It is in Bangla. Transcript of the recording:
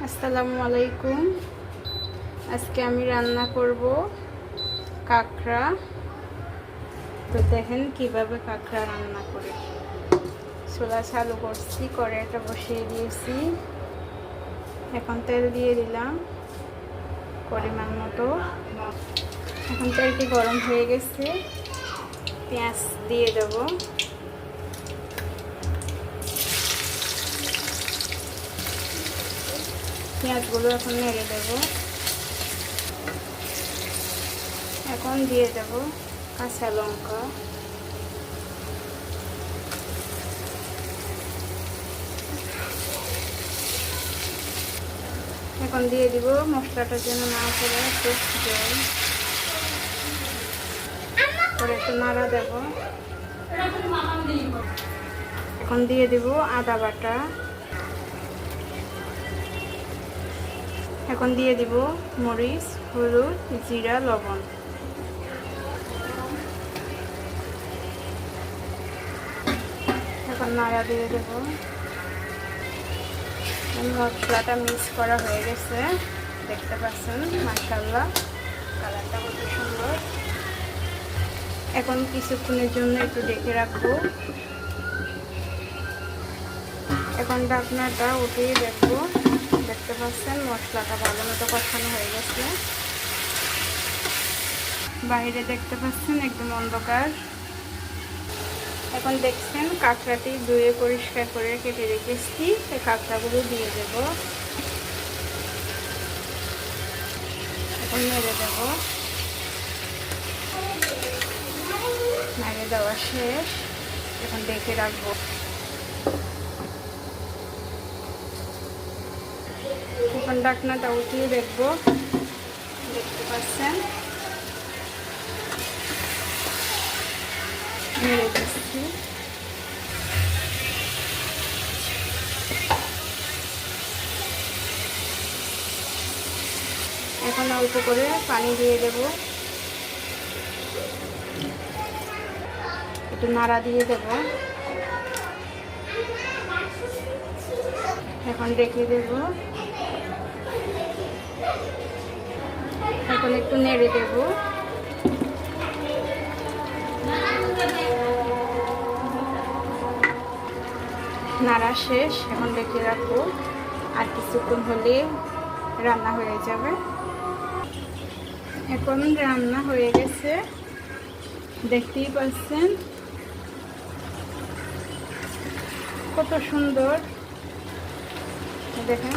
আসসালামু আলাইকুম। আজকে আমি রান্না করব কাঁকড়া। তো দেখেন কিভাবে কাঁকড়া রান্না করি। চুলা চালু করছি, কড়াইটা বসিয়ে দিয়েছি। এখন তেল দিয়ে দিলাম পরিমাণ মতো। এখন তেলটি গরম হয়ে গেছে, পেঁয়াজ দিয়ে দেব। পেঁয়াজগুলো এখন নেড়ে দেব। এখন দিয়ে দেব কাঁচা লঙ্কা, এখন দিয়ে দিব মশলাটা যেন না করে একটু জল করে একটু নাড়া দেব। এখন দিয়ে দিব আদা বাটা, এখন দিয়ে দিব মরিচ, হলুদ, জিরা, লবণ। এখন নাড়া দিয়ে দেব। মশলাটা মিক্স করা হয়ে গেছে, দেখতে পাচ্ছেন মাশাআল্লাহ কালারটা কত সুন্দর। এখন কিছুক্ষণের জন্য একটু ঢেকে রাখবো। এখন ঢাকনাটা উঠিয়ে দেখবো। দেখতে পাচ্ছেন মশলাটা ভালো মতো কষানো হয়ে গেছে। বাইরে দেখতে পাচ্ছেন একদম অন্ধকার। এখন দেখছেন কাঁকড়াটি ধুয়ে পরিষ্কার করে কেটে রেখেছি, সেই কাঁকড়াগুলো দিয়ে দেব। এখন নেড়ে দেব। নেড়ে দেওয়া শেষ, এখন ডেকে রাখবো। এখন ঢাকনাটা উঠিয়ে দেখবো। দেখতে পাচ্ছেন নেড়ে দিচ্ছি। এখন অল্প করে পানি দিয়ে দেব, একটু নাড়া দিয়ে দেব। এখন রেখে দেব। এখন একটু নেড়ে দেব। নাড়া শেষ, এখন রেখে রাখবো। আর কিছুক্ষণ হলে রান্না হয়ে যাবে। এখন রান্না হয়ে গেছে, দেখতেই পাচ্ছেন কত সুন্দর। দেখেন